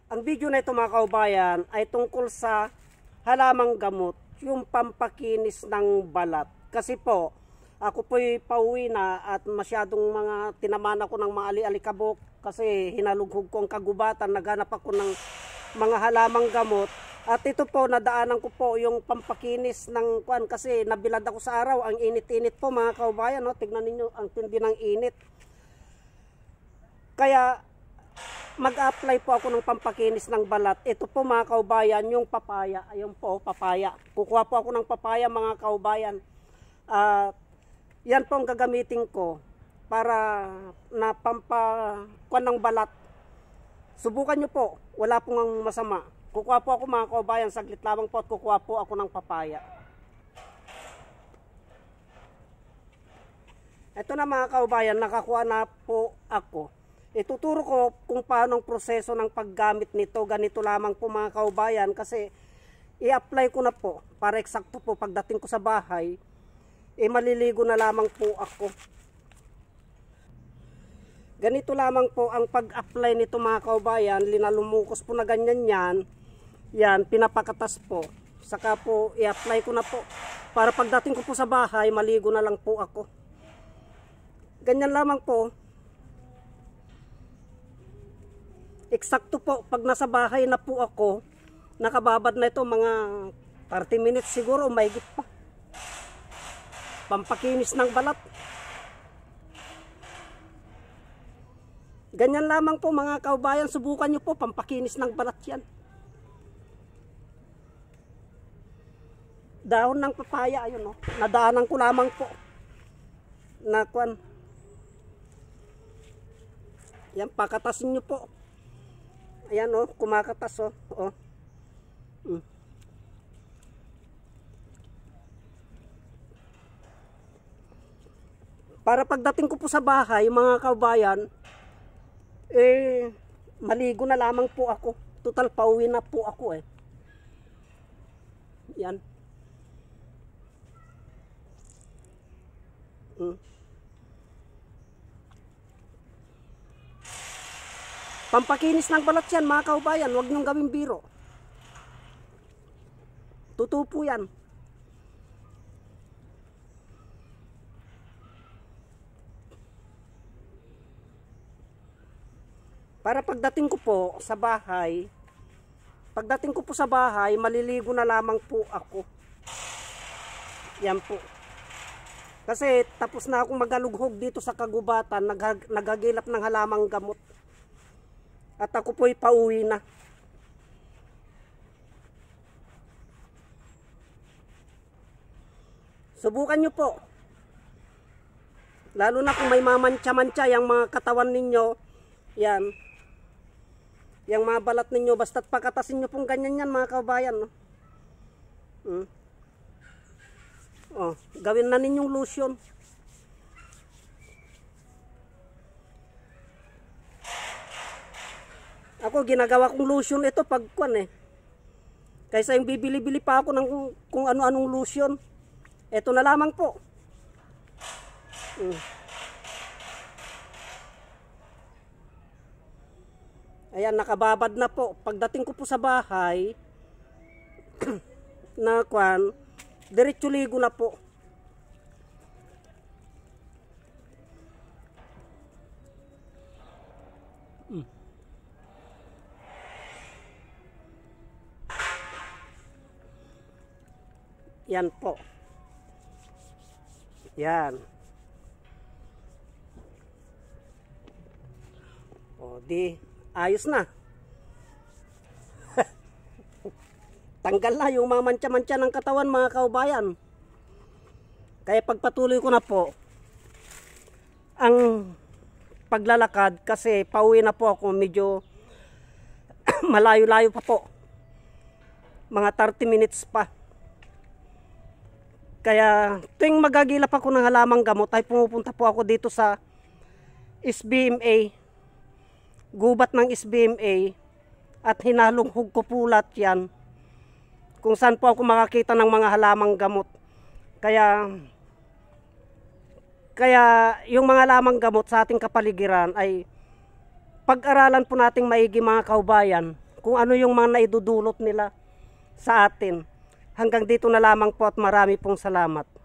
Ang video na ito mga kaubayan ay tungkol sa halamang gamot, yung pampakinis ng balat. Kasi po, ako po'y pauwi na at masyadong mga tinaman ako ng mga ali-alikabok kasi hinalughog ko ang kagubatan, naghanap ako ng mga halamang gamot. At ito po, nadaanan ko po yung pampakinis ng kuan kasi nabilad ako sa araw, ang init-init po mga kaubayan, no? Tignan ninyo ang tindi ng init. Kaya mag-apply po ako ng pampakinis ng balat. Ito po mga kaubayan, yung papaya. Ayun po, papaya. Kukuha po ako ng papaya mga kaubayan. Yan po ang gagamitin ko para na pampakuan ng balat. Subukan nyo po, wala pong ang masama. Kukuha po ako mga kaubayan, saglit lamang po at kukuha po ako ng papaya. Ito na mga kaubayan, nakakuha na po ako. Ituturo ko kung paano ang proseso ng paggamit nito. Ganito lamang po mga kaubayan kasi i-apply ko na po para eksakto po pagdating ko sa bahay, maliligo na lamang po ako. Ganito lamang po ang pag-apply nito mga kaubayan. Linalumukos po na ganyan yan. Yan, pinapakatas po. Saka po i-apply ko na po para pagdating ko po sa bahay, maligo na lang po ako. Ganyan lamang po. Eksakto po, pag nasa bahay na po ako, nakababad na ito mga 30 minutes siguro, mahigit pa. Pampakinis ng balat. Ganyan lamang po mga kaubayan, subukan nyo po, pampakinis ng balat yan. Dahon ng papaya, ayun o, nadaanan ko lamang po. Nakuan. Yan, pakatasin nyo po. Ayan o, kumakatas o. Para pagdating ko po sa bahay, mga kaubayan, maligo na lamang po ako. Total, pauwi na po ako eh. Yan. Pampakinis ng balat yan mga kaubayan, huwag niyong gawing biro. Totoo po yan. Para pagdating ko po sa bahay, maliligo na lamang po ako. Yan po. Kasi tapos na akong magalughog dito sa kagubatan, naghagilap ng halamang gamot. At ako po'y pauwi na. Subukan nyo po. Lalo na kung may mamantsa-mantsa yung mga katawan ninyo. Yan. Yung mga balat ninyo. Basta't pakatasin nyo pong ganyan yan mga kaubayan. No? Gawin na ninyong lotion. Ako, ginagawa kong lotion ito pagkuan eh. Kaysa yung bibili-bili pa ako ng kung ano-anong lotion. Ito na lamang po. Ayan, nakababad na po. Pagdating ko po sa bahay, na kuan, diretso ligo na po. Yan po. Yan. O di, ayos na. Tanggal na yung mga mantsa-mantsa ng katawan mga kaubayan. Kaya pagpatuloy ko na po ang paglalakad kasi pauwi na po ako, medyo malayo-layo pa po. Mga 30 minutes pa. Kaya tuwing magagilap ako ng halamang gamot ay pumupunta po ako dito sa SBMA, gubat ng SBMA, at hinalunghog ko pulat yan kung saan po ako makakita ng mga halamang gamot. Kaya yung mga halamang gamot sa ating kapaligiran ay pag-aralan po nating maigi mga kaubayan kung ano yung mga naidudulot nila sa atin. Hanggang dito na lamang po at marami pong salamat.